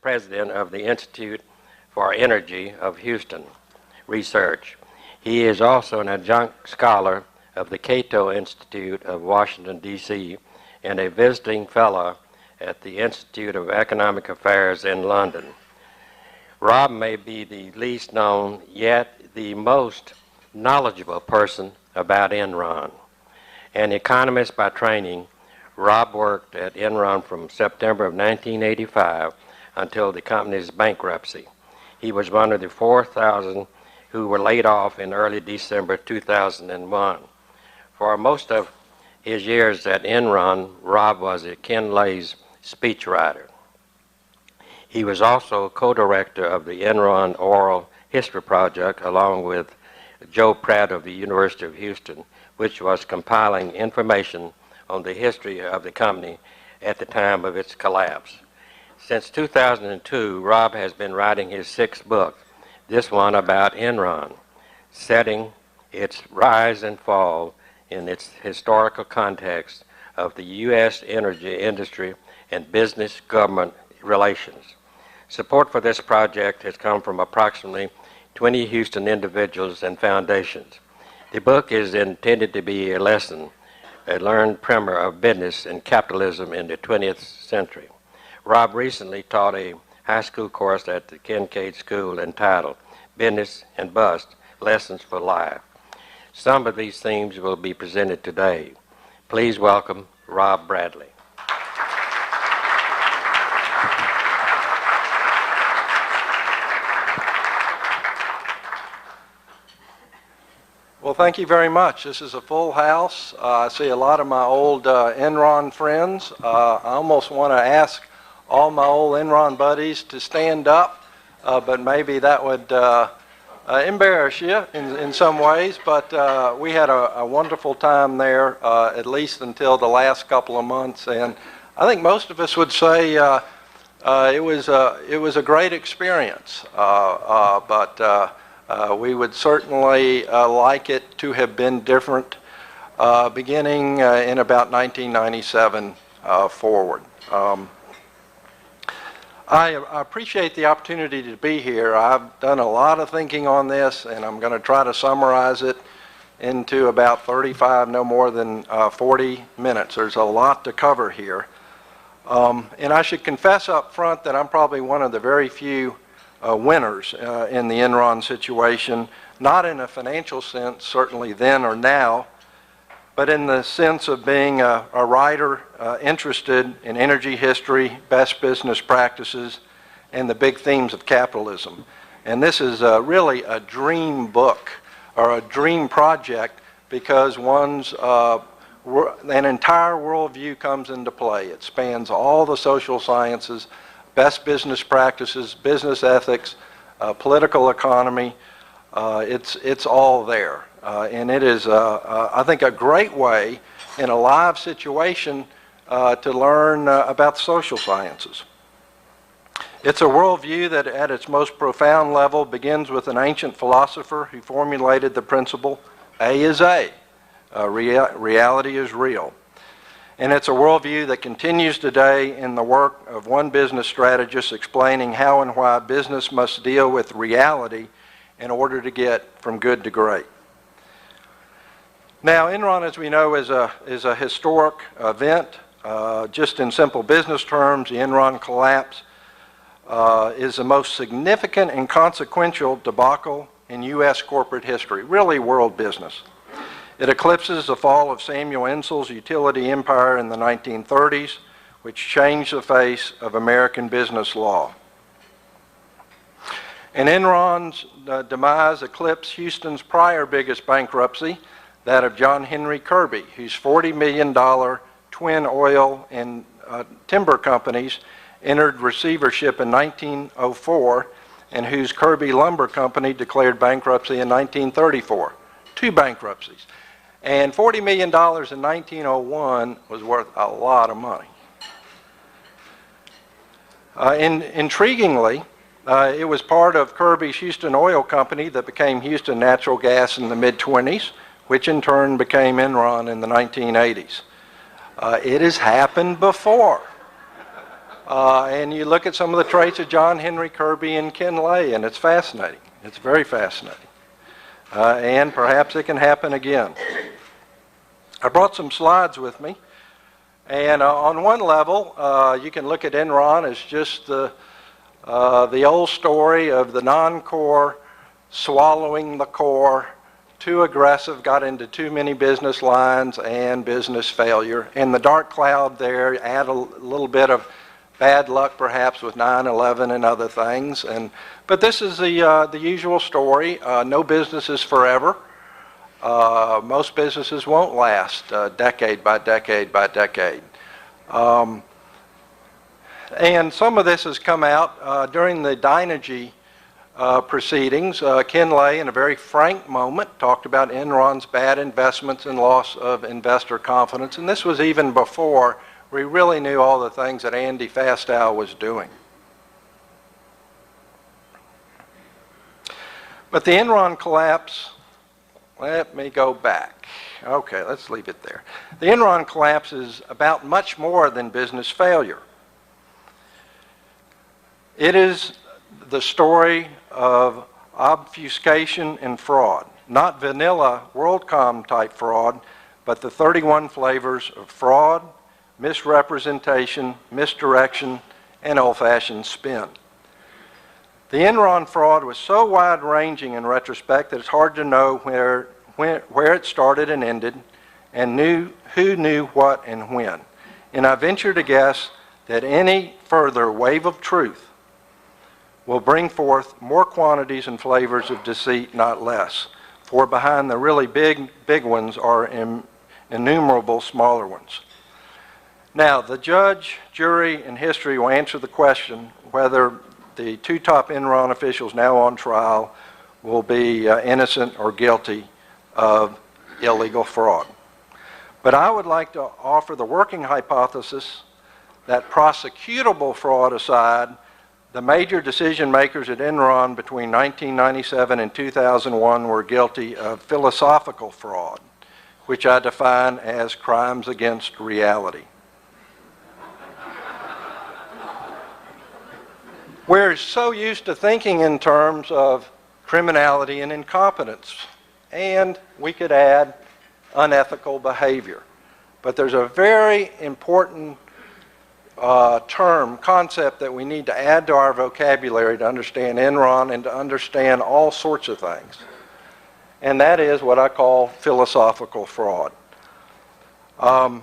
president of the Institute for Energy of Houston Research. He is also an adjunct scholar of the Cato Institute of Washington, D.C., and a visiting fellow at the Institute of Economic Affairs in London. Rob may be the least known, yet the most knowledgeable person about Enron. An economist by training, Rob worked at Enron from September of 1985 until the company's bankruptcy. He was one of the 4,000 who were laid off in early December 2001. For most of his years at Enron, Rob was Ken Lay's speechwriter. He was also co-director of the Enron Oral History Project along with Joe Pratt of the University of Houston, which was compiling information on the history of the company at the time of its collapse. Since 2002, Rob has been writing his sixth book, this one about Enron, setting its rise and fall in its historical context of the U.S. energy industry and business-government relations. Support for this project has come from approximately 20 Houston individuals and foundations. The book is intended to be a lesson, a learned primer of business and capitalism in the 20th century. Rob recently taught a high school course at the Kincaid School entitled Business and Bust, Lessons for Life. Some of these themes will be presented today. Please welcome Rob Bradley. Well, thank you very much. This is a full house. I see a lot of my old Enron friends. I almost want to ask all my old Enron buddies to stand up, but maybe that would embarrass you in some ways. But we had a wonderful time there, at least until the last couple of months. And I think most of us would say it was a great experience. We would certainly like it to have been different beginning in about 1997 forward. I appreciate the opportunity to be here. I've done a lot of thinking on this, and I'm going to try to summarize it into about 35, no more than 40 minutes. There's a lot to cover here. And I should confess up front that I'm probably one of the very few winners in the Enron situation, not in a financial sense, certainly then or now, but in the sense of being a writer interested in energy history, best business practices, and the big themes of capitalism. And this is really a dream book or a dream project because one's an entire worldview comes into play. It spans all the social sciences, best business practices, business ethics, political economy. It's all there. And it is, I think, a great way in a live situation to learn about the social sciences. It's a worldview that at its most profound level begins with an ancient philosopher who formulated the principle, A is A, reality is real. And it's a worldview that continues today in the work of one business strategist explaining how and why business must deal with reality in order to get from good to great. Now, Enron, as we know, is a historic event. Just in simple business terms, the Enron collapse is the most significant and consequential debacle in U.S. corporate history, really world business. It eclipses the fall of Samuel Insull's utility empire in the 1930s, which changed the face of American business law. And Enron's demise eclipsed Houston's prior biggest bankruptcy, that of John Henry Kirby, whose $40 million twin oil and timber companies entered receivership in 1904, and whose Kirby Lumber Company declared bankruptcy in 1934. Two bankruptcies. And $40 million in 1901 was worth a lot of money. Intriguingly, it was part of Kirby's Houston Oil Company that became Houston Natural Gas in the mid-20s, which in turn became Enron in the 1980s. It has happened before. And you look at some of the traits of John Henry Kirby and Ken Lay, and it's fascinating. It's very fascinating. And perhaps it can happen again. I brought some slides with me. And on one level, you can look at Enron as just the old story of the non-core swallowing the core, too aggressive, got into too many business lines and business failure. And the dark cloud there, add a little bit of bad luck perhaps with 9/11 and other things. But this is the usual story. No business is forever. Most businesses won't last decade by decade by decade. And some of this has come out during the Dynegy proceedings. Ken Lay, in a very frank moment, talked about Enron's bad investments and loss of investor confidence. And this was even before we really knew all the things that Andy Fastow was doing. But the Enron collapse, let me go back. Okay, let's leave it there. The Enron collapse is about much more than business failure. It is the story of obfuscation and fraud. Not vanilla WorldCom type fraud, but the 31 flavors of fraud, misrepresentation, misdirection, and old-fashioned spin. The Enron fraud was so wide-ranging in retrospect that it's hard to know where it started and ended, and who knew what and when. And I venture to guess that any further wave of truth will bring forth more quantities and flavors of deceit, not less. For behind the really big ones are innumerable smaller ones. Now, the judge, jury, and history will answer the question whether the two top Enron officials now on trial will be innocent or guilty of illegal fraud. But I would like to offer the working hypothesis that prosecutable fraud aside, the major decision makers at Enron between 1997 and 2001 were guilty of philosophical fraud, which I define as crimes against reality. We're so used to thinking in terms of criminality and incompetence, and we could add unethical behavior. But there's a very important concept that we need to add to our vocabulary to understand Enron and to understand all sorts of things. And that is what I call philosophical fraud.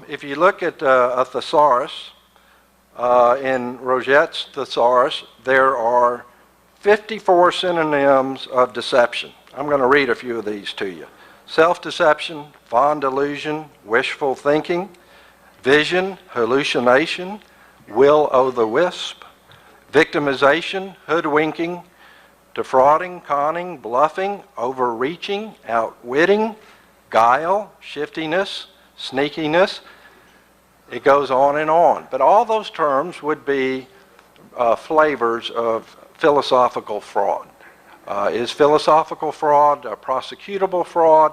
If you look at a thesaurus, in Roget's thesaurus, there are 54 synonyms of deception. I'm going to read a few of these to you. Self-deception, fond delusion, wishful thinking, vision, hallucination, will-o'-the-wisp, victimization, hoodwinking, defrauding, conning, bluffing, overreaching, outwitting, guile, shiftiness, sneakiness. It goes on and on. But all those terms would be flavors of philosophical fraud. Is philosophical fraud prosecutable fraud?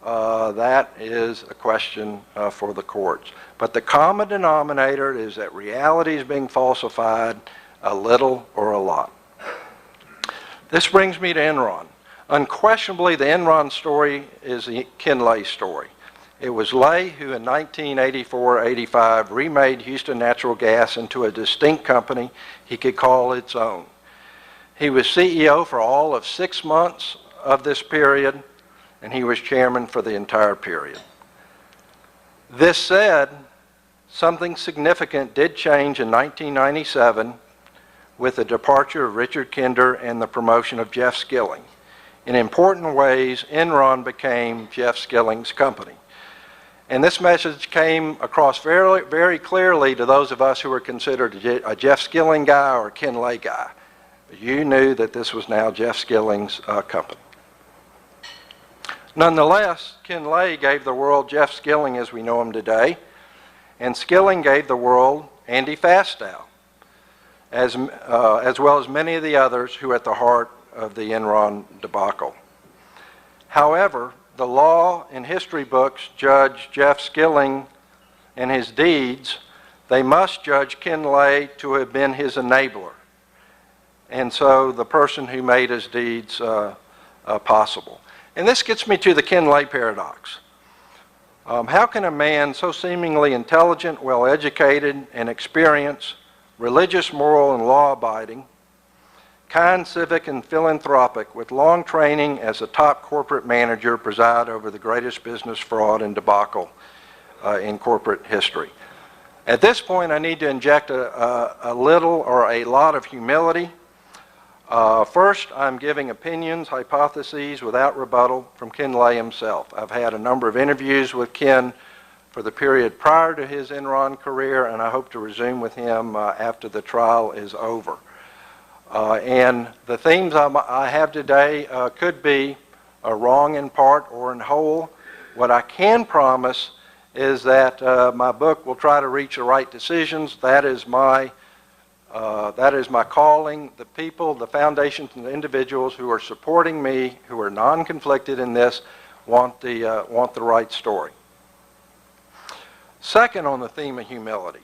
That is a question for the courts. But the common denominator is that reality is being falsified a little or a lot. This brings me to Enron. Unquestionably, the Enron story is the Ken Lay story. It was Lay who in 1984-85 remade Houston Natural Gas into a distinct company he could call its own. He was CEO for all of 6 months of this period, and he was chairman for the entire period. This said, something significant did change in 1997 with the departure of Richard Kinder and the promotion of Jeff Skilling. In important ways, Enron became Jeff Skilling's company. And this message came across very, very clearly to those of us who were considered a Jeff Skilling guy or a Ken Lay guy. You knew that this was now Jeff Skilling's company. Nonetheless, Ken Lay gave the world Jeff Skilling as we know him today, and Skilling gave the world Andy Fastow, as well as many of the others who are at the heart of the Enron debacle. However, the law and history books judge Jeff Skilling and his deeds they must judge Ken Lay to have been his enabler, and so the person who made his deeds possible. And this gets me to the Ken Lay paradox. How can a man so seemingly intelligent, well-educated, and experienced, religious, moral, and law-abiding, kind, civic, and philanthropic, with long training as a top corporate manager, preside over the greatest business fraud and debacle in corporate history? At this point, I need to inject a little or a lot of humility. First, I'm giving opinions, hypotheses without rebuttal from Ken Lay himself. I've had a number of interviews with Ken for the period prior to his Enron career, and I hope to resume with him after the trial is over. And the themes I have today could be wrong in part or in whole. What I can promise is that my book will try to reach the right decisions. That is my calling. The people, the foundations, and the individuals who are supporting me, who are non-conflicted in this, want the right story. Second, on the theme of humility,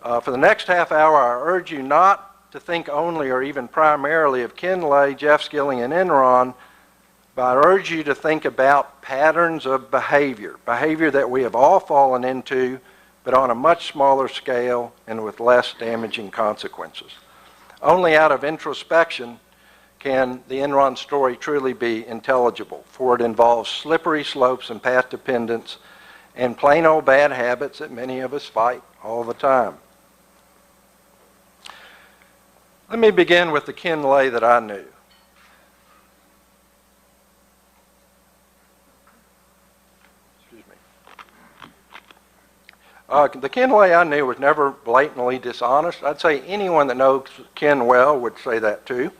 for the next half hour, I urge you not to think only or even primarily of Ken Lay, Jeff Skilling, and Enron, but I urge you to think about patterns of behavior that we have all fallen into, but on a much smaller scale and with less damaging consequences. Only out of introspection can the Enron story truly be intelligible, for it involves slippery slopes and path dependence and plain old bad habits that many of us fight all the time. Let me begin with the Ken Lay that I knew. The Ken Lay I knew was never blatantly dishonest. I'd say anyone that knows Ken well would say that too.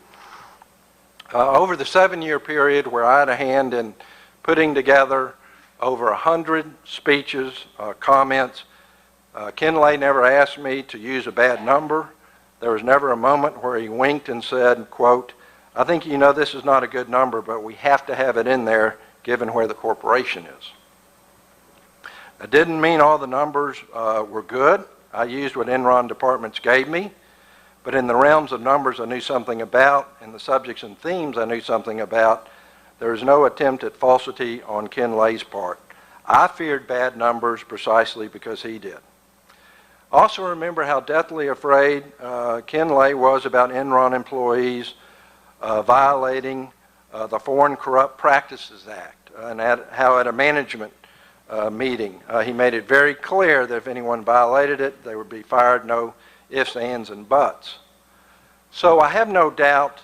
Over the 7-year period where I had a hand in putting together over 100 speeches, comments, Ken Lay never asked me to use a bad number. There was never a moment where he winked and said, quote, "I think you know this is not a good number, but we have to have it in there given where the corporation is." It didn't mean all the numbers were good. I used what Enron departments gave me, but in the realms of numbers I knew something about, and the subjects and themes I knew something about, there was no attempt at falsity on Ken Lay's part. I feared bad numbers precisely because he did. Also remember how deathly afraid Ken Lay was about Enron employees violating the Foreign Corrupt Practices Act, and how at a management meeting he made it very clear that if anyone violated it, they would be fired, no ifs, ands, and buts. So I have no doubt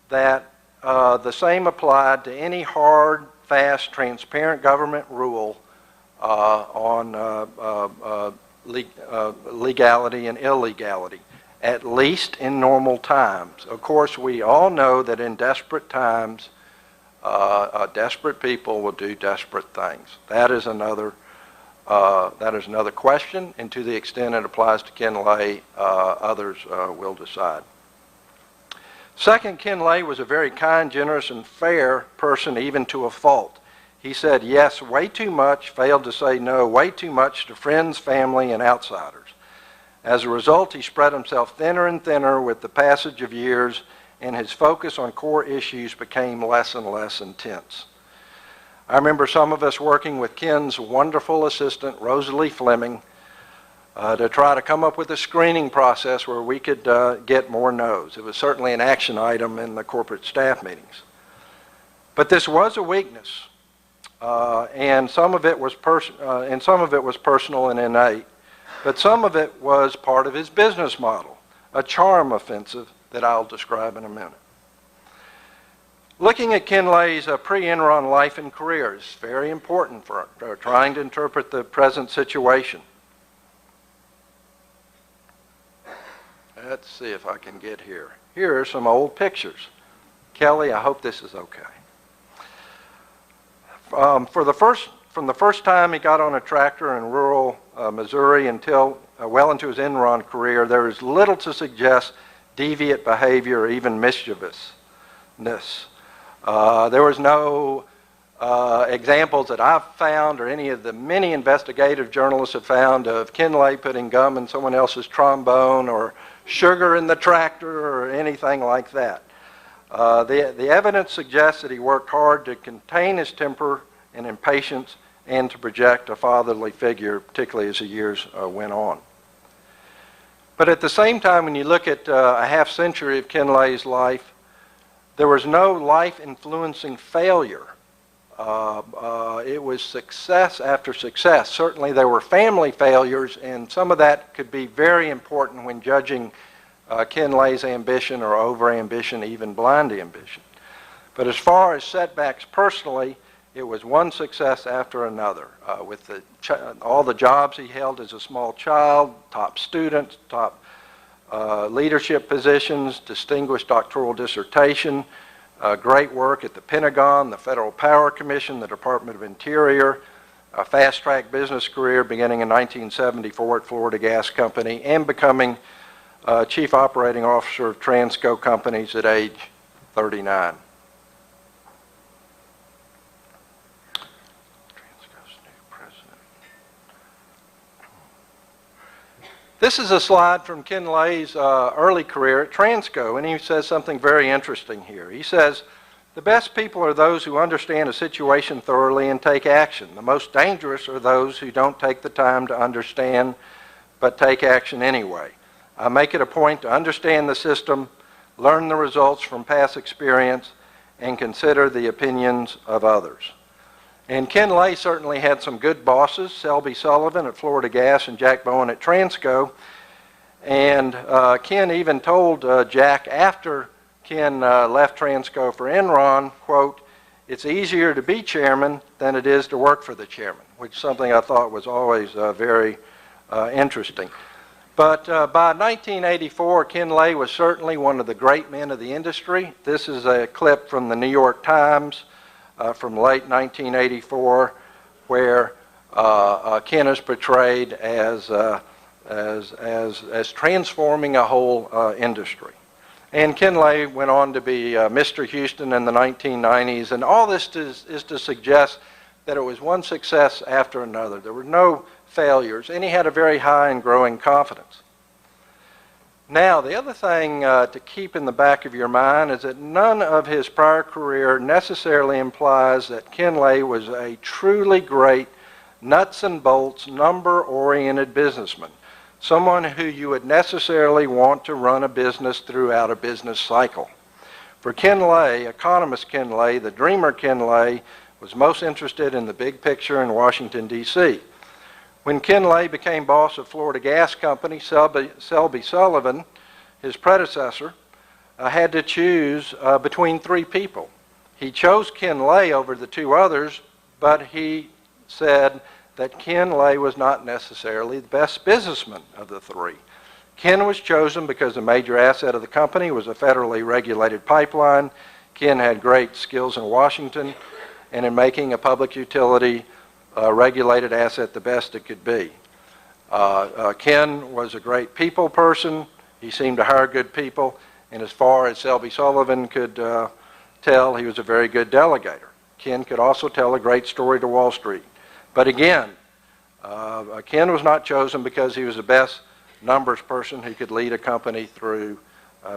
that the same applied to any hard, fast, transparent government rule on legality and illegality, at least in normal times. Of course, we all know that in desperate times, desperate people will do desperate things. That is another question, and to the extent it applies to Ken Lay, others will decide. Second, Ken Lay was a very kind, generous, and fair person, even to a fault. He said yes way too much, failed to say no way too much to friends, family, and outsiders. As a result, he spread himself thinner and thinner with the passage of years, and his focus on core issues became less and less intense. I remember some of us working with Ken's wonderful assistant, Rosalie Fleming, to try to come up with a screening process where we could get more no's. It was certainly an action item in the corporate staff meetings. But this was a weakness, and some of it was personal and innate, but some of it was part of his business model, a charm offensive that I'll describe in a minute. Looking at Ken Lay's pre-Enron life and career is very important for trying to interpret the present situation. Let's see if I can get here. Here are some old pictures. Kelly, I hope this is okay. From the first time he got on a tractor in rural Missouri until well into his Enron career, there is little to suggest deviant behavior or even mischievousness. There was no examples that I've found or any of the many investigative journalists have found of Ken Lay putting gum in someone else's trombone or sugar in the tractor or anything like that. The evidence suggests that he worked hard to contain his temper and impatience and to project a fatherly figure, particularly as the years went on. But at the same time, when you look at a half century of Ken Lay's life, there was no life-influencing failure. It was success after success. Certainly there were family failures, and some of that could be very important when judging Ken Lay's ambition or over-ambition, even blind ambition. But as far as setbacks personally, it was one success after another. With all the jobs he held as a small child, top students, top leadership positions, distinguished doctoral dissertation, great work at the Pentagon, the Federal Power Commission, the Department of Interior, a fast-track business career beginning in 1974 at Florida Gas Company, and becoming Chief Operating Officer of Transco Companies at age 39. This is a slide from Ken Lay's early career at Transco, and he says something very interesting here. He says, "The best people are those who understand a situation thoroughly and take action. The most dangerous are those who don't take the time to understand but take action anyway. I make it a point to understand the system, learn the results from past experience, and consider the opinions of others." And Ken Lay certainly had some good bosses, Selby Sullivan at Florida Gas and Jack Bowen at Transco. And Ken even told Jack after Ken left Transco for Enron, quote, "It's easier to be chairman than it is to work for the chairman," which is something I thought was always very interesting. But by 1984, Ken Lay was certainly one of the great men of the industry. This is a clip from the New York Times from late 1984, where Ken is portrayed as transforming a whole industry. And Ken Lay went on to be Mr. Houston in the 1990s, and all this is to suggest that it was one success after another. There were no failures, and he had a very high and growing confidence. Now, the other thing to keep in the back of your mind is that none of his prior career necessarily implies that Ken Lay was a truly great nuts and bolts, number-oriented businessman, someone who you would necessarily want to run a business throughout a business cycle. For Ken Lay, economist Ken Lay, the dreamer Ken Lay, was most interested in the big picture in Washington, D.C. When Ken Lay became boss of Florida Gas Company, Selby Sullivan, his predecessor, had to choose between three people. He chose Ken Lay over the two others, but he said that Ken Lay was not necessarily the best businessman of the three. Ken was chosen because the major asset of the company was a federally regulated pipeline. Ken had great skills in Washington and in making a public utility regulated asset the best it could be. Ken was a great people person. He seemed to hire good people, and as far as Selby Sullivan could tell, he was a very good delegator. Ken could also tell a great story to Wall Street. But again, Ken was not chosen because he was the best numbers person who could lead a company through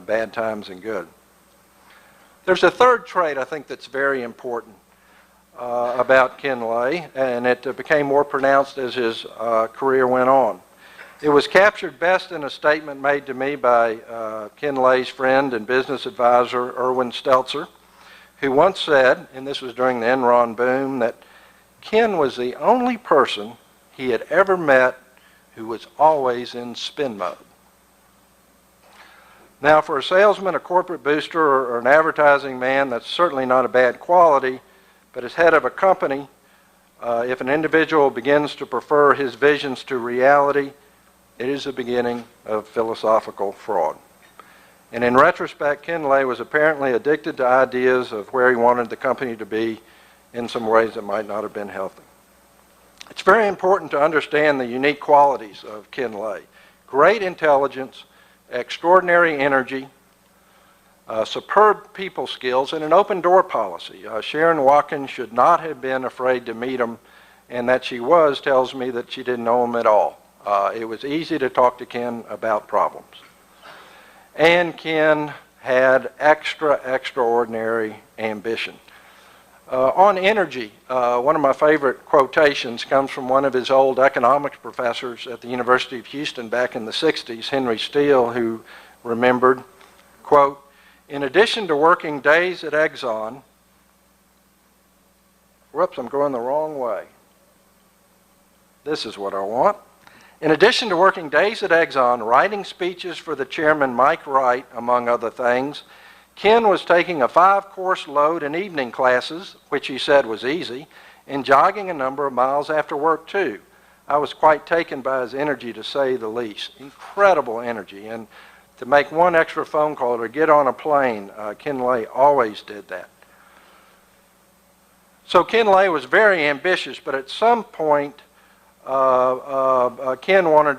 bad times and good. There's a third trait I think that's very important about Ken Lay, and it became more pronounced as his career went on. It was captured best in a statement made to me by Ken Lay's friend and business advisor, Erwin Stelzer, who once said, and this was during the Enron boom, that Ken was the only person he had ever met who was always in spin mode. Now, for a salesman, a corporate booster, or an advertising man, that's certainly not a bad quality. But as head of a company, if an individual begins to prefer his visions to reality, it is the beginning of philosophical fraud. And in retrospect, Ken Lay was apparently addicted to ideas of where he wanted the company to be in some ways that might not have been healthy. It's very important to understand the unique qualities of Ken Lay. Great intelligence, extraordinary energy, superb people skills, and an open door policy. Sharon Watkins should not have been afraid to meet him, and that she was tells me that she didn't know him at all. It was easy to talk to Ken about problems. And Ken had extraordinary ambition. On energy, one of my favorite quotations comes from one of his old economics professors at the University of Houston back in the 60s, Henry Steele, who remembered, quote, "In addition to working days at Exxon," whoops, I'm going the wrong way. This is what I want. "In addition to working days at Exxon, writing speeches for the chairman Mike Wright, among other things, Ken was taking a 5-course load in evening classes, which he said was easy, and jogging a number of miles after work too. I was quite taken by his energy, to say the least. Incredible energy. And to make one extra phone call or get on a plane, Ken Lay always did that." So Ken Lay was very ambitious, but at some point, Ken wanted Enron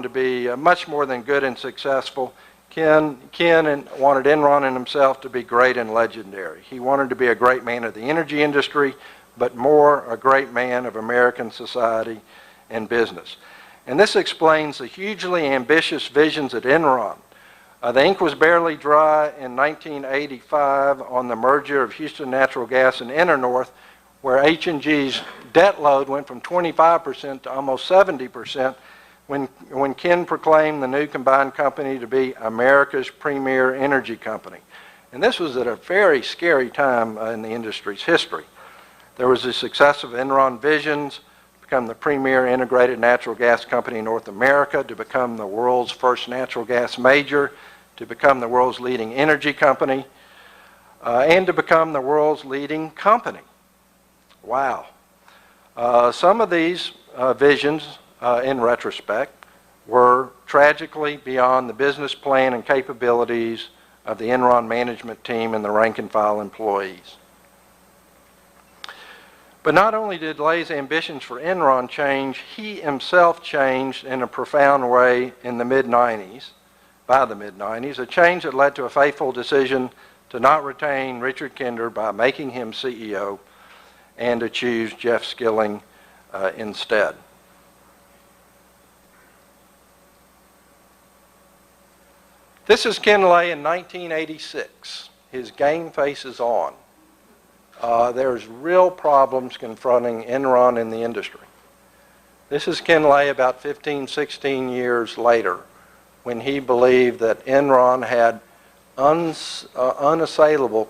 to be much more than good and successful. Ken wanted Enron and himself to be great and legendary. He wanted to be a great man of the energy industry, but more a great man of American society and business. And this explains the hugely ambitious visions at Enron. The ink was barely dry in 1985 on the merger of Houston Natural Gas and Internorth, where H&G's debt load went from 25% to almost 70%, when Ken proclaimed the new combined company to be America's premier energy company. And this was at a very scary time in the industry's history. There was the success of Enron visions to become the premier integrated natural gas company in North America, to become the world's first natural gas major, to become the world's leading energy company, and to become the world's leading company. Wow. Some of these visions, in retrospect, were tragically beyond the business plan and capabilities of the Enron management team and the rank and file employees. But not only did Lay's ambitions for Enron change, he himself changed in a profound way in the mid-90s, by the mid-90s, a change that led to a fateful decision to not retain Richard Kinder by making him CEO and to choose Jeff Skilling instead. This is Ken Lay in 1986. His game face is on. There's real problems confronting Enron in the industry. This is Ken Lay about 15, 16 years later, when he believed that Enron had unassailable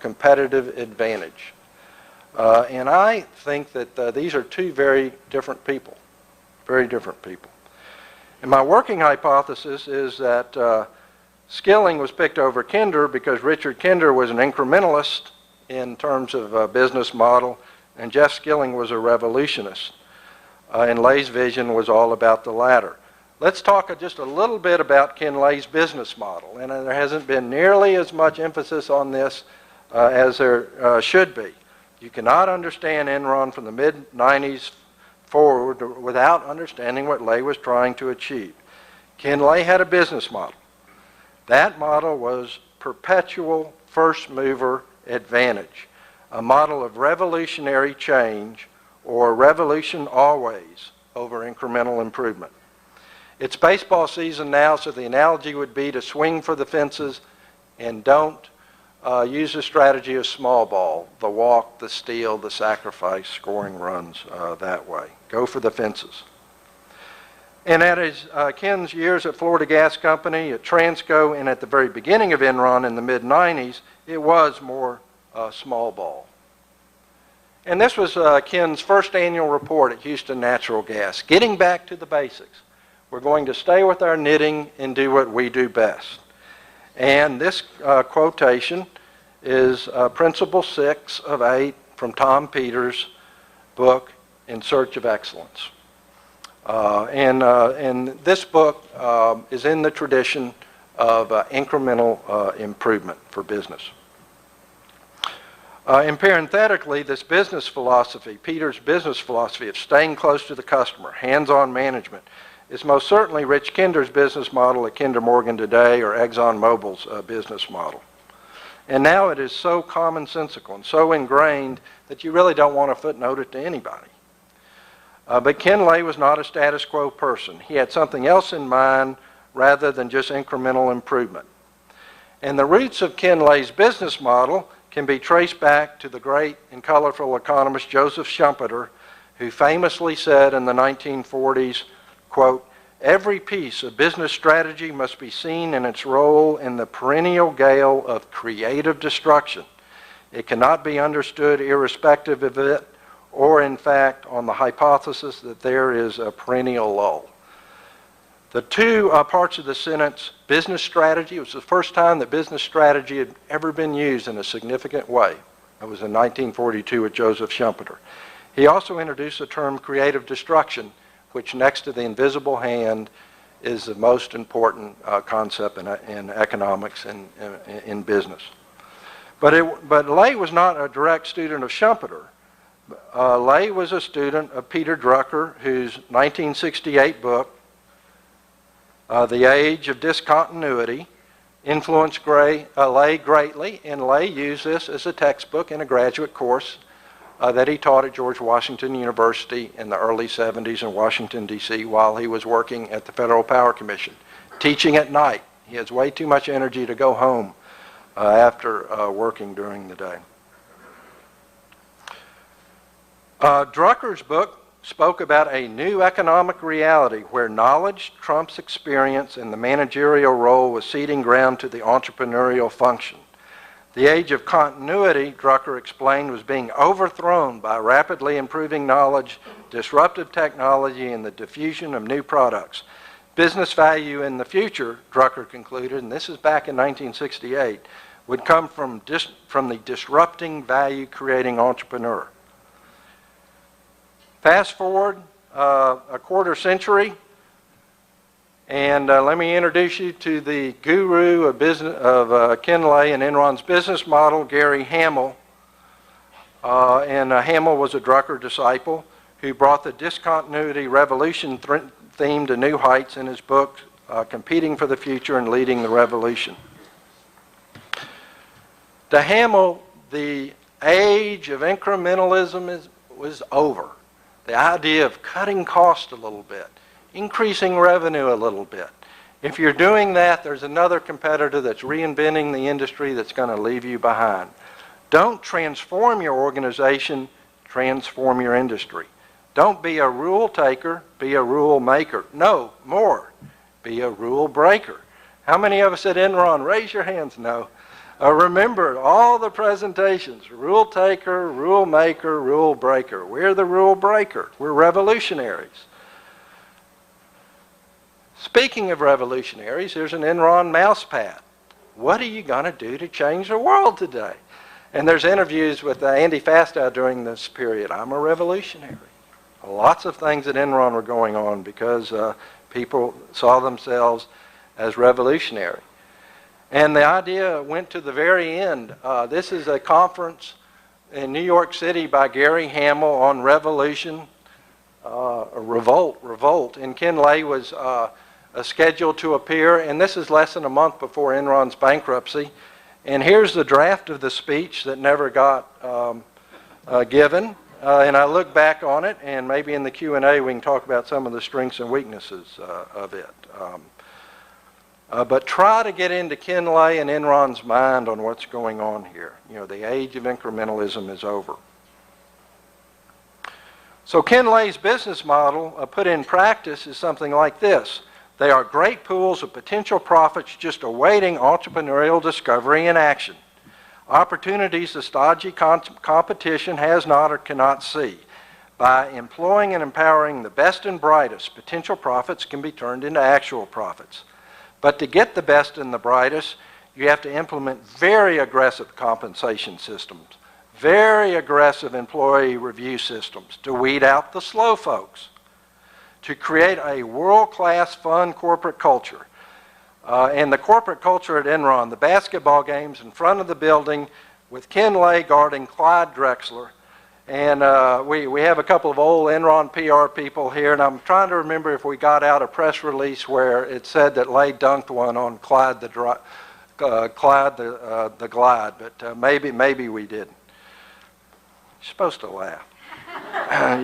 competitive advantage. And I think that these are two very different people, very different people. And my working hypothesis is that Skilling was picked over Kinder because Richard Kinder was an incrementalist in terms of business model, and Jeff Skilling was a revolutionist. And Lay's vision was all about the latter. Let's talk just a little bit about Ken Lay's business model. And there hasn't been nearly as much emphasis on this as there should be. You cannot understand Enron from the mid-90s forward without understanding what Lay was trying to achieve. Ken Lay had a business model. That model was perpetual first mover advantage, a model of revolutionary change, or revolution always over incremental improvement. It's baseball season now, so the analogy would be to swing for the fences and don't use the strategy of small ball, the walk, the steal, the sacrifice, scoring runs that way. Go for the fences. And at Ken's years at Florida Gas Company, at Transco, and at the very beginning of Enron in the mid-90s, it was more small ball. And this was Ken's first annual report at Houston Natural Gas, getting back to the basics. We're going to stay with our knitting and do what we do best. And this quotation is Principle 6 of 8 from Tom Peters' book, In Search of Excellence. And this book is in the tradition of incremental improvement for business. And parenthetically, this business philosophy, Peter's business philosophy of staying close to the customer, hands-on management, is most certainly Rich Kinder's business model at Kinder Morgan today, or ExxonMobil's business model. And now it is so commonsensical and so ingrained that you really don't want to footnote it to anybody. But Ken Lay was not a status quo person. He had something else in mind rather than just incremental improvement. And the roots of Ken Lay's business model can be traced back to the great and colorful economist Joseph Schumpeter, who famously said in the 1940s, quote, "Every piece of business strategy must be seen in its role in the perennial gale of creative destruction. It cannot be understood irrespective of it, or in fact on the hypothesis that there is a perennial lull." The two parts of the sentence, business strategy, it was the first time that business strategy had ever been used in a significant way. It was in 1942 with Joseph Schumpeter. He also introduced the term creative destruction, which next to the invisible hand is the most important concept in economics and in business. But Lay was not a direct student of Schumpeter. Lay was a student of Peter Drucker, whose 1968 book, The Age of Discontinuity, influenced Lay greatly, and Lay used this as a textbook in a graduate course that he taught at George Washington University in the early 70s in Washington, D.C. while he was working at the Federal Power Commission, teaching at night. He has way too much energy to go home after working during the day. Drucker's book spoke about a new economic reality where knowledge trumps experience and the managerial role was ceding ground to the entrepreneurial function. The age of continuity, Drucker explained, was being overthrown by rapidly improving knowledge, disruptive technology, and the diffusion of new products. Business value in the future, Drucker concluded, and this is back in 1968, would come from the disrupting value-creating entrepreneur. Fast forward a quarter century, and let me introduce you to the guru of Ken Lay and Enron's business model, Gary Hamel. Hamel was a Drucker disciple who brought the discontinuity revolution theme to new heights in his book, Competing for the Future and Leading the Revolution. To Hamel, the age of incrementalism was over. The idea of cutting costs a little bit, increasing revenue a little bit. If you're doing that, there's another competitor that's reinventing the industry that's going to leave you behind. Don't transform your organization, transform your industry. Don't be a rule taker, be a rule maker. No, more, be a rule breaker. How many of us at Enron, raise your hands, no. Remember all the presentations, rule taker, rule maker, rule breaker. We're the rule breaker. We're revolutionaries. Speaking of revolutionaries, here's an Enron mouse pad. What are you going to do to change the world today? And there's interviews with Andy Fastow during this period. I'm a revolutionary. Lots of things at Enron were going on because people saw themselves as revolutionary. And the idea went to the very end. This is a conference in New York City by Gary Hamel on revolution, revolt. And Ken Lay was scheduled to appear, and this is less than a month before Enron's bankruptcy. And here's the draft of the speech that never got given. And I look back on it, and maybe in the Q&A we can talk about some of the strengths and weaknesses of it. But try to get into Ken Lay and Enron's mind on what's going on here. You know, the age of incrementalism is over. So Ken Lay's business model put in practice is something like this. They are great pools of potential profits just awaiting entrepreneurial discovery and action. Opportunities the stodgy competition has not or cannot see. By employing and empowering the best and brightest, potential profits can be turned into actual profits. But to get the best and the brightest, you have to implement very aggressive compensation systems, very aggressive employee review systems to weed out the slow folks, to create a world-class fun corporate culture. And the corporate culture at Enron, the basketball games in front of the building with Ken Lay guarding Clyde Drexler, And we have a couple of old Enron PR people here, and I'm trying to remember if we got out a press release where it said that Lay dunked one on Clyde the Glide, but maybe we didn't. You're supposed to laugh.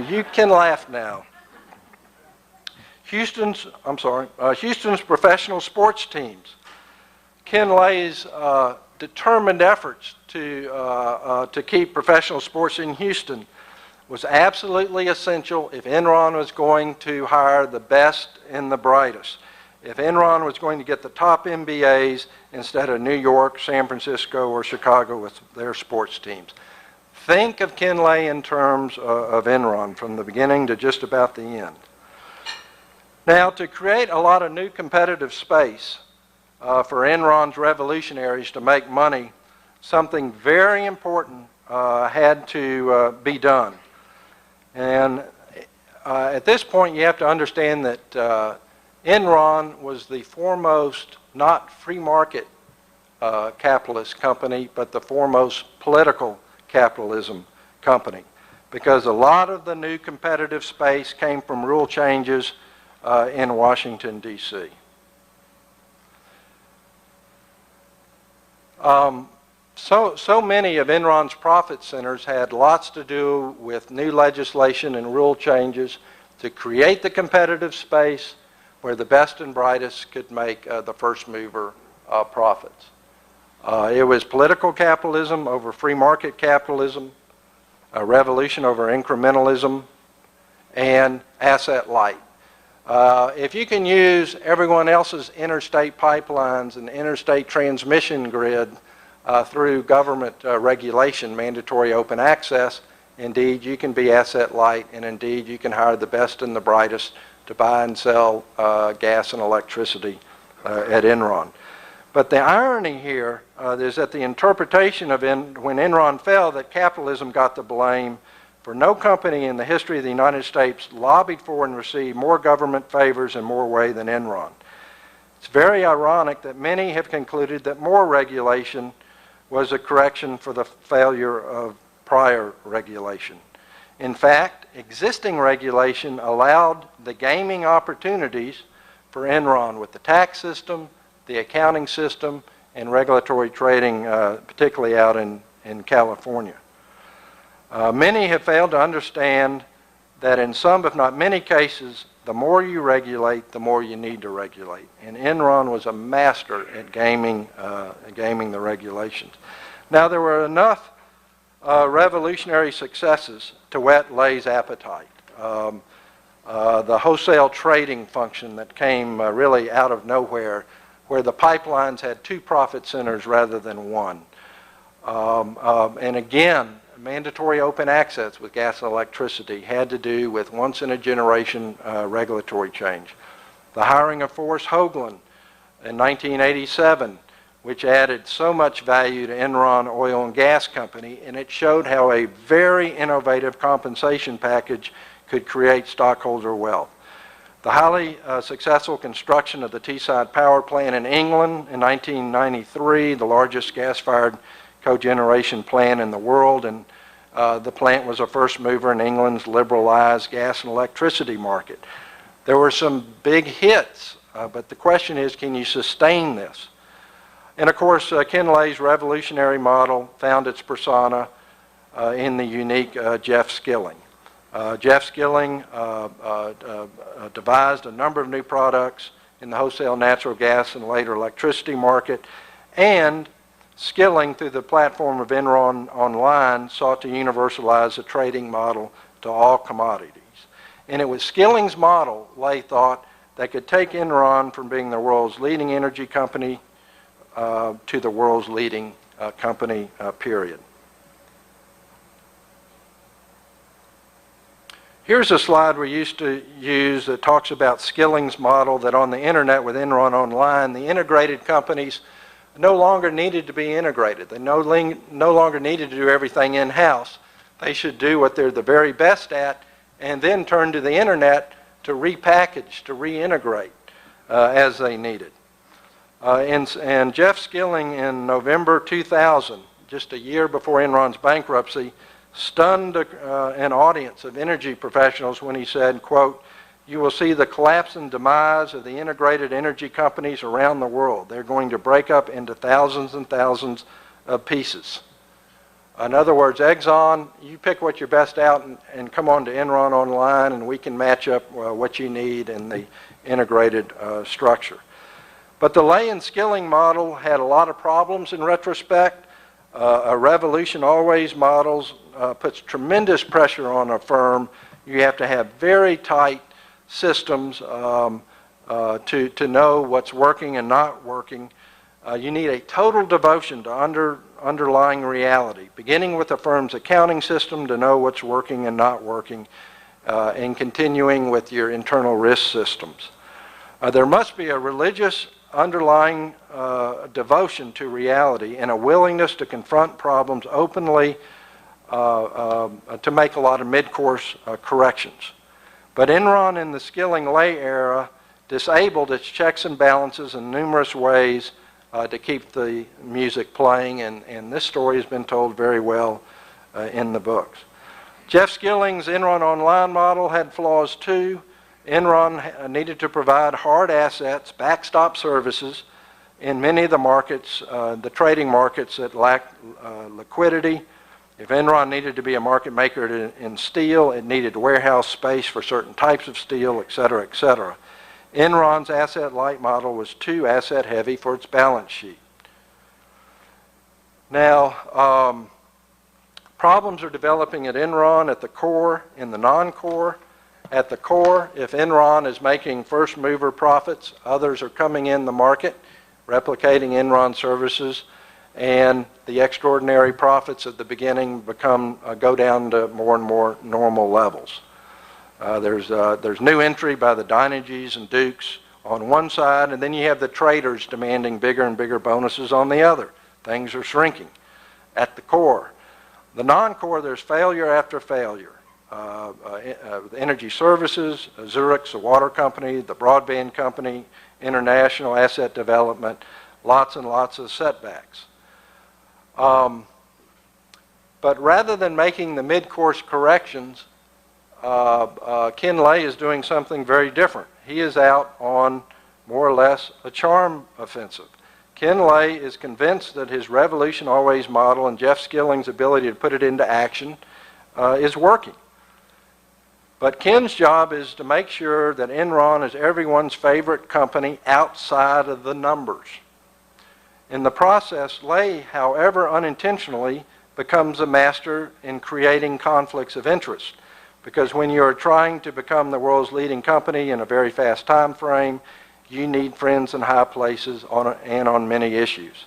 You can laugh now. Houston's professional sports teams. Ken Lay's determined efforts to keep professional sports in Houston was absolutely essential if Enron was going to hire the best and the brightest. If Enron was going to get the top MBAs instead of New York, San Francisco, or Chicago with their sports teams. Think of Ken Lay in terms of Enron from the beginning to just about the end. Now, to create a lot of new competitive space for Enron's revolutionaries to make money, something very important had to be done. And at this point, you have to understand that Enron was the foremost, not free market capitalist company, but the foremost political capitalism company, because a lot of the new competitive space came from rule changes in Washington, D.C. So many of Enron's profit centers had lots to do with new legislation and rule changes to create the competitive space where the best and brightest could make the first mover profits. It was political capitalism over free market capitalism, a revolution over incrementalism, and asset light. If you can use everyone else's interstate pipelines and interstate transmission grid through government regulation, mandatory open access, indeed you can be asset light, and indeed you can hire the best and the brightest to buy and sell gas and electricity at Enron. But the irony here is that the interpretation of when Enron fell, that capitalism got the blame, for no company in the history of the United States lobbied for and received more government favors in more way than Enron. It's very ironic that many have concluded that more regulation was a correction for the failure of prior regulation. In fact, existing regulation allowed the gaming opportunities for Enron with the tax system, the accounting system, and regulatory trading, particularly out in California. Many have failed to understand that in some, if not many cases, the more you regulate, the more you need to regulate. And Enron was a master at gaming the regulations. Now, there were enough revolutionary successes to whet Lay's appetite. The wholesale trading function that came really out of nowhere, where the pipelines had two profit centers rather than one. And again, mandatory open access with gas and electricity had to do with once-in-a-generation regulatory change. The hiring of Forrest Hoagland in 1987, which added so much value to Enron Oil and Gas Company, and it showed how a very innovative compensation package could create stockholder wealth. The highly successful construction of the Teesside Power Plant in England in 1993, the largest gas-fired cogeneration plant in the world, and the plant was a first mover in England's liberalized gas and electricity market. There were some big hits, but the question is, can you sustain this? And of course, Ken Lay's revolutionary model found its persona in the unique Jeff Skilling. Jeff Skilling devised a number of new products in the wholesale natural gas and later electricity market, and Skilling, through the platform of Enron Online, sought to universalize the trading model to all commodities. And it was Skilling's model, Lay thought, that could take Enron from being the world's leading energy company to the world's leading company, period. Here's a slide we used to use that talks about Skilling's model, that on the internet with Enron Online, the integrated companies no longer needed to be integrated. They no longer needed to do everything in-house. They should do what they're the very best at and then turn to the internet to repackage, to reintegrate as they needed. And Jeff Skilling in November 2000, just a year before Enron's bankruptcy, stunned an audience of energy professionals when he said, quote, "You will see the collapse and demise of the integrated energy companies around the world. They're going to break up into thousands and thousands of pieces." In other words, Exxon, you pick what you're best out and come on to Enron online and we can match up what you need in the integrated structure. But the Lay and Skilling model had a lot of problems in retrospect. A revolution always models puts tremendous pressure on a firm. You have to have very tight systems to know what's working and not working. You need a total devotion to underlying reality, beginning with the firm's accounting system to know what's working and not working, and continuing with your internal risk systems. There must be a religious underlying devotion to reality and a willingness to confront problems openly to make a lot of mid-course corrections. But Enron in the Skilling-Lay era disabled its checks and balances in numerous ways to keep the music playing, and this story has been told very well in the books. Jeff Skilling's Enron Online model had flaws too. Enron needed to provide hard assets, backstop services in many of the markets, the trading markets that lacked liquidity. If Enron needed to be a market maker in steel, it needed warehouse space for certain types of steel, et cetera, et cetera. Enron's asset-light model was too asset-heavy for its balance sheet. Now, problems are developing at Enron at the core and the non-core. At the core, if Enron is making first-mover profits, others are coming in the market, replicating Enron services, and the extraordinary profits at the beginning go down to more and more normal levels. There's new entry by the Dynegies and Dukes on one side, and then you have the traders demanding bigger and bigger bonuses on the other. Things are shrinking at the core. The non-core, there's failure after failure. Energy Services, Zurich, the water company, the broadband company, international asset development, lots and lots of setbacks. But rather than making the mid-course corrections, Ken Lay is doing something very different. He is out on more or less a charm offensive. Ken Lay is convinced that his Revolution Always model and Jeff Skilling's ability to put it into action is working. But Ken's job is to make sure that Enron is everyone's favorite company outside of the numbers. In the process, Lay, however unintentionally, becomes a master in creating conflicts of interest. Because when you're trying to become the world's leading company in a very fast time frame, you need friends in high places and on many issues.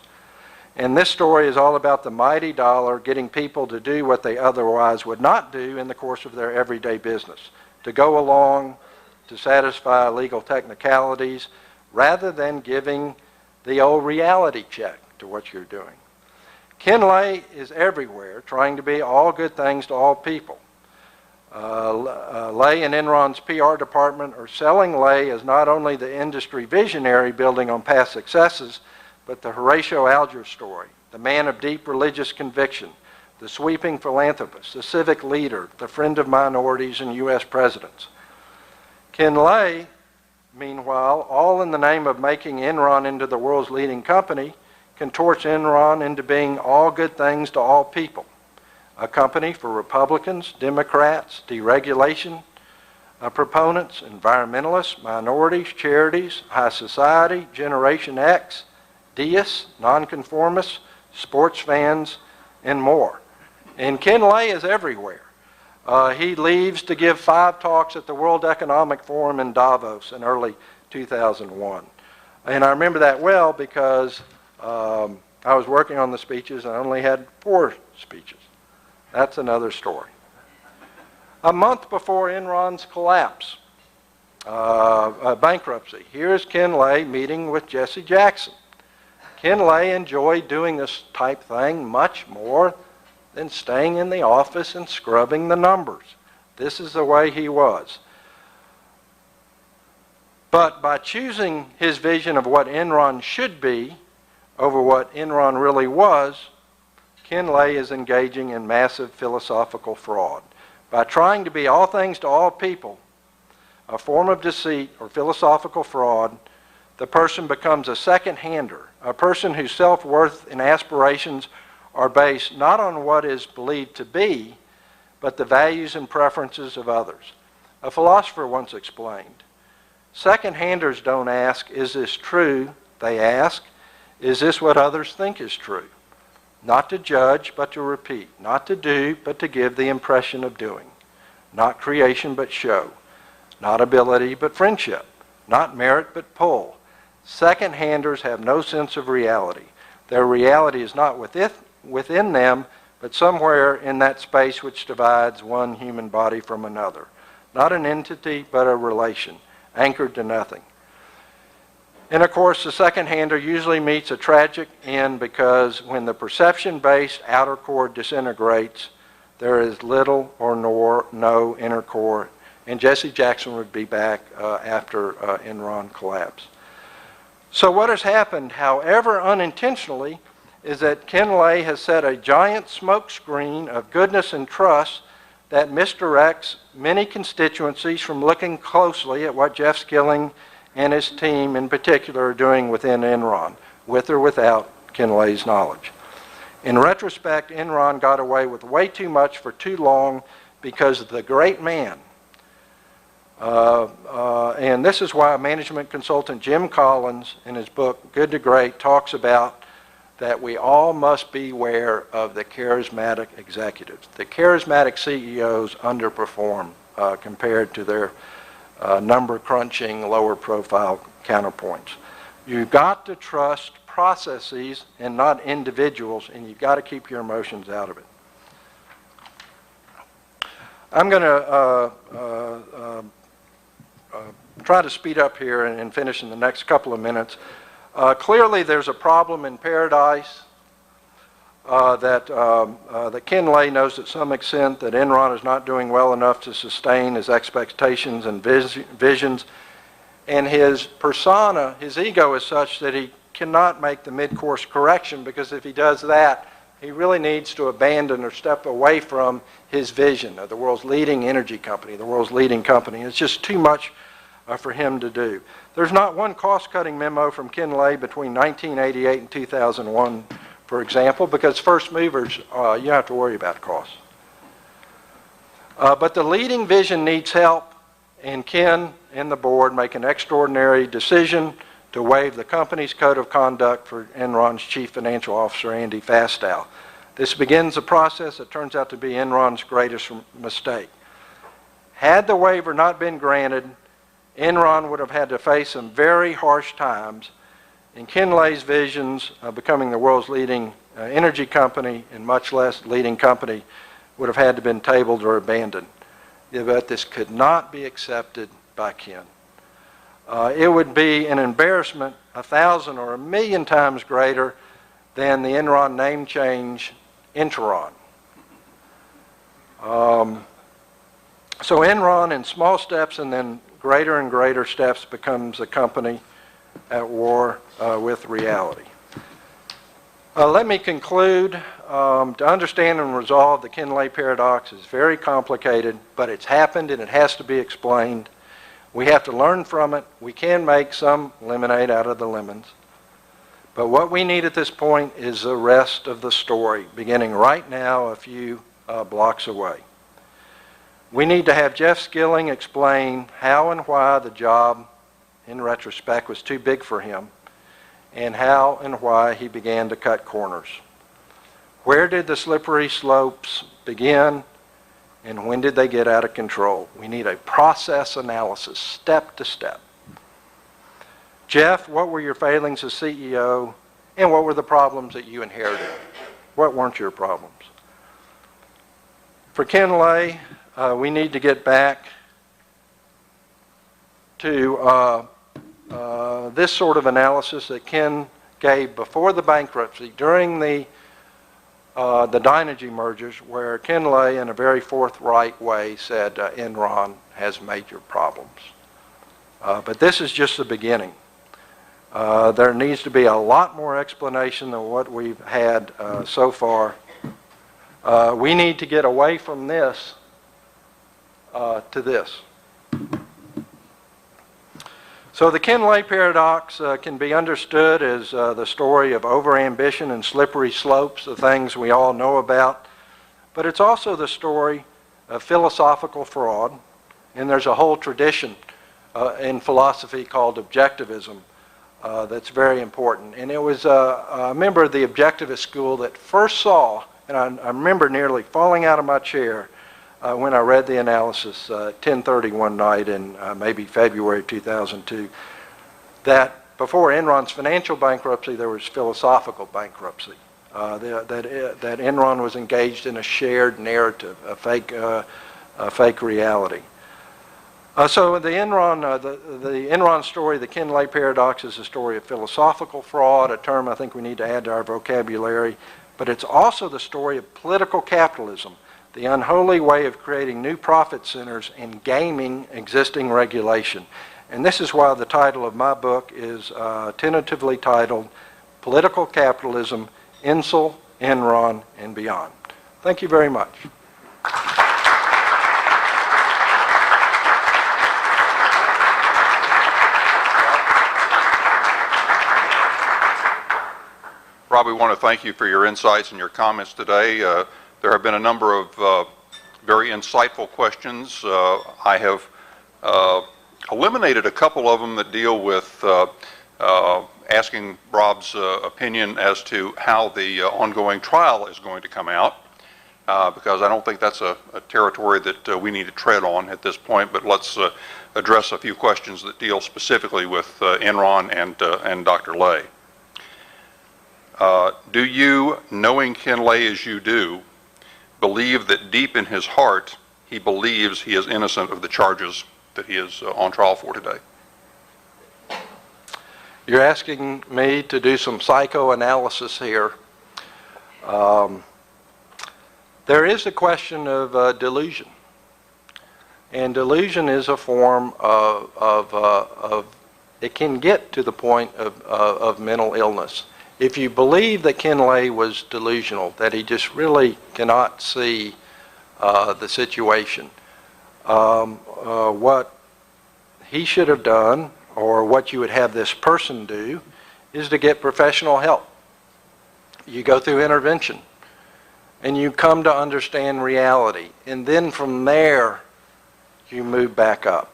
And this story is all about the mighty dollar getting people to do what they otherwise would not do in the course of their everyday business, to go along to satisfy legal technicalities rather than giving the old reality check to what you're doing. Ken Lay is everywhere, trying to be all good things to all people. Lay and Enron's PR department are selling Lay as not only the industry visionary building on past successes, but the Horatio Alger story, the man of deep religious conviction, the sweeping philanthropist, the civic leader, the friend of minorities and U.S. presidents. Ken Lay, meanwhile, all in the name of making Enron into the world's leading company, contorts Enron into being all good things to all people. A company for Republicans, Democrats, deregulation proponents, environmentalists, minorities, charities, high society, Generation X, deists, nonconformists, sports fans, and more. And Ken Lay is everywhere. He leaves to give 5 talks at the World Economic Forum in Davos in early 2001. And I remember that well because I was working on the speeches and I only had 4 speeches. That's another story. A month before Enron's collapse, bankruptcy, here's Ken Lay meeting with Jesse Jackson. Ken Lay enjoyed doing this type thing much more than staying in the office and scrubbing the numbers. This is the way he was. But by choosing his vision of what Enron should be over what Enron really was, Ken Lay is engaging in massive philosophical fraud. By trying to be all things to all people, a form of deceit or philosophical fraud, the person becomes a second-hander, a person whose self-worth and aspirations are based not on what is believed to be, but the values and preferences of others. A philosopher once explained, second-handers don't ask, is this true? They ask, is this what others think is true? Not to judge, but to repeat. Not to do, but to give the impression of doing. Not creation, but show. Not ability, but friendship. Not merit, but pull. Second-handers have no sense of reality. Their reality is not within them, but somewhere in that space which divides one human body from another. Not an entity, but a relation, anchored to nothing. And of course, the second-hander usually meets a tragic end because when the perception-based outer core disintegrates, there is little or no inner core. And Jesse Jackson would be back after Enron collapsed. So what has happened, however unintentionally, is that Ken Lay has set a giant smokescreen of goodness and trust that misdirects many constituencies from looking closely at what Jeff Skilling and his team in particular are doing within Enron, with or without Ken Lay's knowledge. In retrospect, Enron got away with way too much for too long because the great man, and this is why management consultant Jim Collins in his book Good to Great talks about that we all must beware of the charismatic executives. The charismatic CEOs underperform compared to their number crunching, lower profile counterpoints. You've got to trust processes and not individuals, and you've got to keep your emotions out of it. I'm going to try to speed up here and finish in the next couple of minutes. Clearly there's a problem in Paradise that Ken Lay knows to some extent that Enron is not doing well enough to sustain his expectations and visions. And his persona, his ego is such that he cannot make the mid-course correction, because if he does that, he really needs to abandon or step away from his vision of the world's leading energy company, the world's leading company. It's just too much for him to do. There's not one cost-cutting memo from Ken Lay between 1988 and 2001, for example, because first movers, you don't have to worry about costs. But the leading vision needs help, and Ken and the board make an extraordinary decision to waive the company's code of conduct for Enron's chief financial officer, Andy Fastow. This begins a process that turns out to be Enron's greatest mistake. Had the waiver not been granted, Enron would have had to face some very harsh times, and Ken Lay's visions of becoming the world's leading energy company, and much less leading company, would have had to been tabled or abandoned. But this could not be accepted by Ken. It would be an embarrassment 1,000 or 1,000,000 times greater than the Enron name change, Enron. So Enron in small steps and then greater and greater steps becomes a company at war with reality. Let me conclude. To understand and resolve the Ken Lay paradox is very complicated, but it's happened and it has to be explained. We have to learn from it. We can make some lemonade out of the lemons. But what we need at this point is the rest of the story, beginning right now a few blocks away. We need to have Jeff Skilling explain how and why the job, in retrospect, was too big for him, and how and why he began to cut corners. Where did the slippery slopes begin, and when did they get out of control? We need a process analysis, step to step. Jeff, what were your failings as CEO, and what were the problems that you inherited? What weren't your problems? For Ken Lay, we need to get back to this sort of analysis that Ken gave before the bankruptcy, during the Dynegy mergers, where Ken Lay, in a very forthright way, said Enron has major problems. But this is just the beginning. There needs to be a lot more explanation than what we've had so far We need to get away from this to this. So the Ken-Lay paradox can be understood as the story of overambition and slippery slopes, the things we all know about, but it's also the story of philosophical fraud, and there's a whole tradition in philosophy called objectivism that's very important. And it was a member of the objectivist school that first saw, and I remember nearly falling out of my chair when I read the analysis at 10:30 one night in maybe February 2002, that before Enron's financial bankruptcy, there was philosophical bankruptcy. That Enron was engaged in a shared narrative, a fake reality. So the Enron story, the Ken-Lay paradox, is a story of philosophical fraud, a term I think we need to add to our vocabulary, but it's also the story of political capitalism, the unholy way of creating new profit centers and gaming existing regulation. And this is why the title of my book is tentatively titled Political Capitalism, Insul, Enron, and Beyond. Thank you very much. Rob, we want to thank you for your insights and your comments today. There have been a number of very insightful questions. I have eliminated a couple of them that deal with asking Rob's opinion as to how the ongoing trial is going to come out, because I don't think that's a territory that we need to tread on at this point, but let's address a few questions that deal specifically with Enron and Dr. Lay. Do you, knowing Ken Lay as you do, believe that deep in his heart he believes he is innocent of the charges that he is on trial for today? You're asking me to do some psychoanalysis here. There is a question of delusion. And delusion is a form of it can get to the point of mental illness. If you believe that Ken Lay was delusional, that he just really cannot see the situation, what he should have done, or what you would have this person do, is to get professional help. You go through intervention, and you come to understand reality, and then from there, you move back up.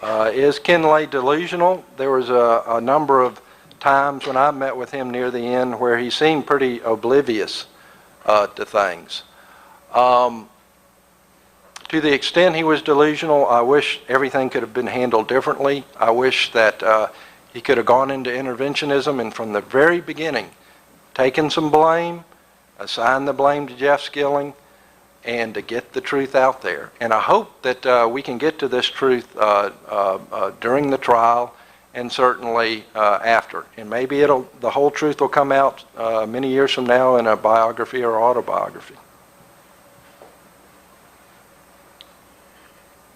Is Ken Lay delusional? There was a number of times when I met with him near the end where he seemed pretty oblivious to things. To the extent he was delusional, I wish everything could have been handled differently. I wish that he could have gone into interventionism and from the very beginning taken some blame, assigned the blame to Jeff Skilling, and to get the truth out there. And I hope that we can get to this truth during the trial and certainly after. And maybe the whole truth will come out many years from now in a biography or autobiography.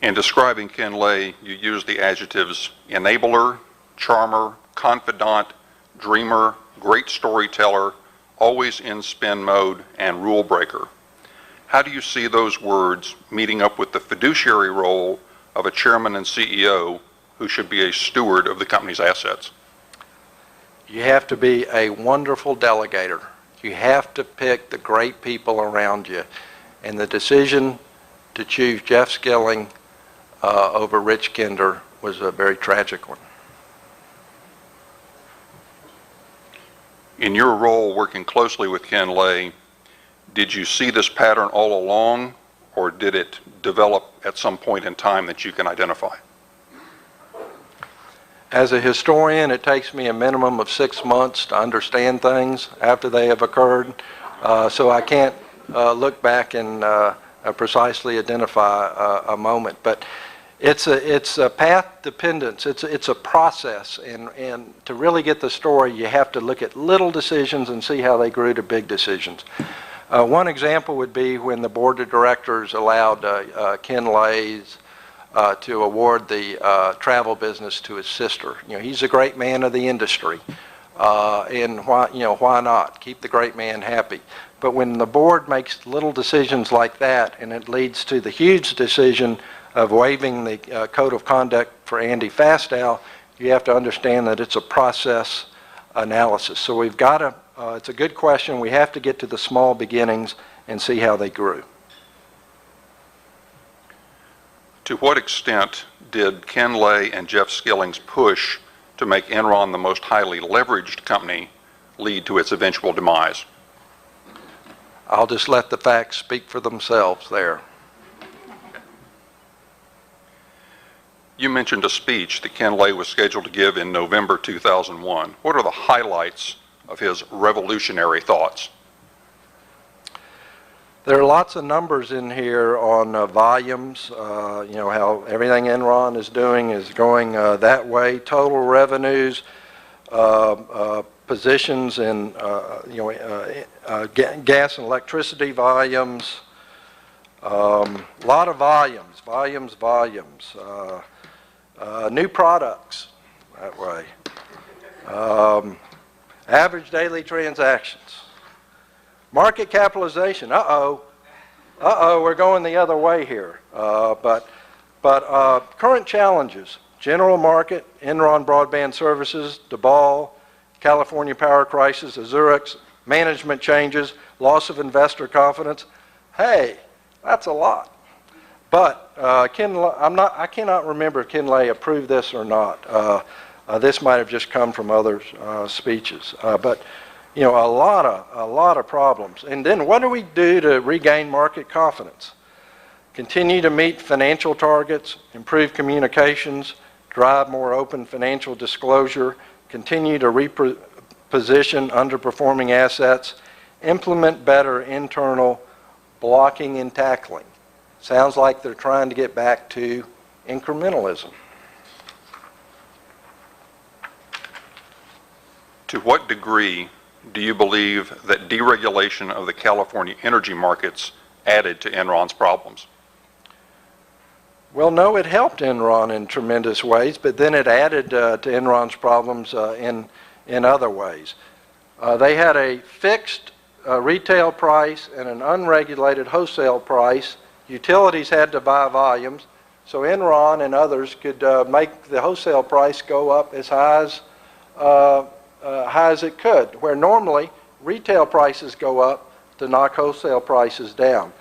In describing Ken Lay, you use the adjectives enabler, charmer, confidant, dreamer, great storyteller, always in spin mode, and rule breaker. How do you see those words meeting up with the fiduciary role of a chairman and CEO who should be a steward of the company's assets? You have to be a wonderful delegator. You have to pick the great people around you. And the decision to choose Jeff Skilling over Rich Kinder was a very tragic one. In your role working closely with Ken Lay, did you see this pattern all along, or did it develop at some point in time that you can identify? As a historian, it takes me a minimum of 6 months to understand things after they have occurred, so I can't look back and precisely identify a moment. But it's a path dependence. It's a process, and to really get the story, you have to look at little decisions and see how they grew to big decisions. One example would be when the board of directors allowed Ken Lay's to award the travel business to his sister. You know, he's a great man of the industry. And why not? Keep the great man happy. But when the board makes little decisions like that, and it leads to the huge decision of waiving the code of conduct for Andy Fastow, you have to understand that it's a process analysis. So we've got to, it's a good question. We have to get to the small beginnings and see how they grew. To what extent did Ken Lay and Jeff Skilling's push to make Enron the most highly leveraged company lead to its eventual demise? I'll just let the facts speak for themselves there. You mentioned a speech that Ken Lay was scheduled to give in November 2001. What are the highlights of his revolutionary thoughts? There are lots of numbers in here on volumes, how everything Enron is doing is going that way. Total revenues, positions in gas and electricity volumes, a lot of volumes. New products that way. Average daily transactions. Market capitalization. We're going the other way here. But current challenges. General market, Enron broadband services, DeBall, California power crisis, Azurix, management changes, loss of investor confidence. Hey, that's a lot. But I cannot remember if Ken Lay approved this or not. This might have just come from other speeches. But a lot of problems. And then what do we do to regain market confidence? Continue to meet financial targets, improve communications, drive more open financial disclosure, continue to reposition underperforming assets, implement better internal blocking and tackling. Sounds like they're trying to get back to incrementalism. To what degree do you believe that deregulation of the California energy markets added to Enron's problems? Well, no, it helped Enron in tremendous ways, but then it added to Enron's problems in other ways. They had a fixed retail price and an unregulated wholesale price. Utilities had to buy volumes, so Enron and others could make the wholesale price go up as high as it could, where normally retail prices go up to knock wholesale prices down.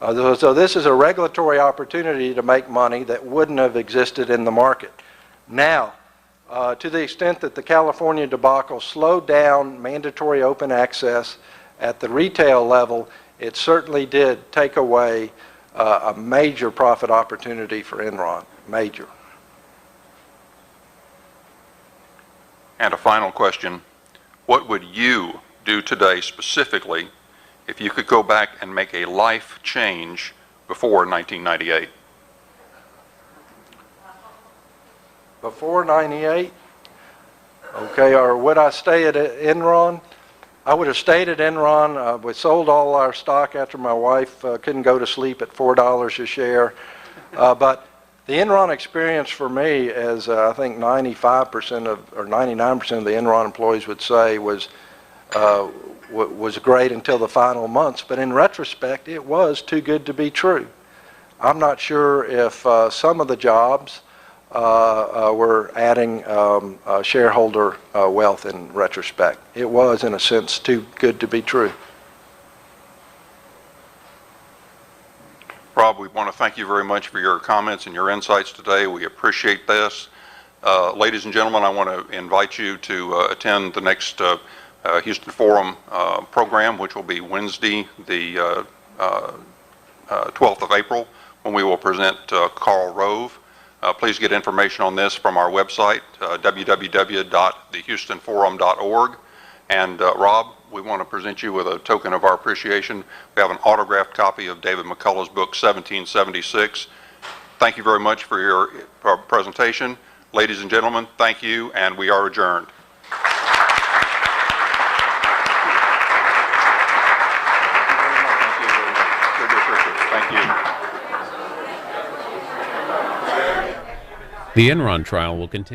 So this is a regulatory opportunity to make money that wouldn't have existed in the market. Now, to the extent that the California debacle slowed down mandatory open access at the retail level, it certainly did take away a major profit opportunity for Enron, major. And a final question, what would you do today specifically if you could go back and make a life change before 1998? Before 98? Okay, or would I stay at Enron? I would have stayed at Enron. We sold all our stock after my wife couldn't go to sleep at $4 a share. But the Enron experience for me, as I think 95% or 99% of the Enron employees would say, was great until the final months. But in retrospect, it was too good to be true. I'm not sure if some of the jobs were adding shareholder wealth in retrospect. It was, in a sense, too good to be true. Rob, we want to thank you very much for your comments and your insights today. We appreciate this. Ladies and gentlemen, I want to invite you to attend the next Houston Forum program, which will be Wednesday, the 12th of April, when we will present Karl Rove. Please get information on this from our website, www.thehoustonforum.org. And Rob, we want to present you with a token of our appreciation. We have an autographed copy of David McCullough's book, 1776. Thank you very much for your presentation. Ladies and gentlemen, thank you, and we are adjourned. Thank you. The Enron trial will continue.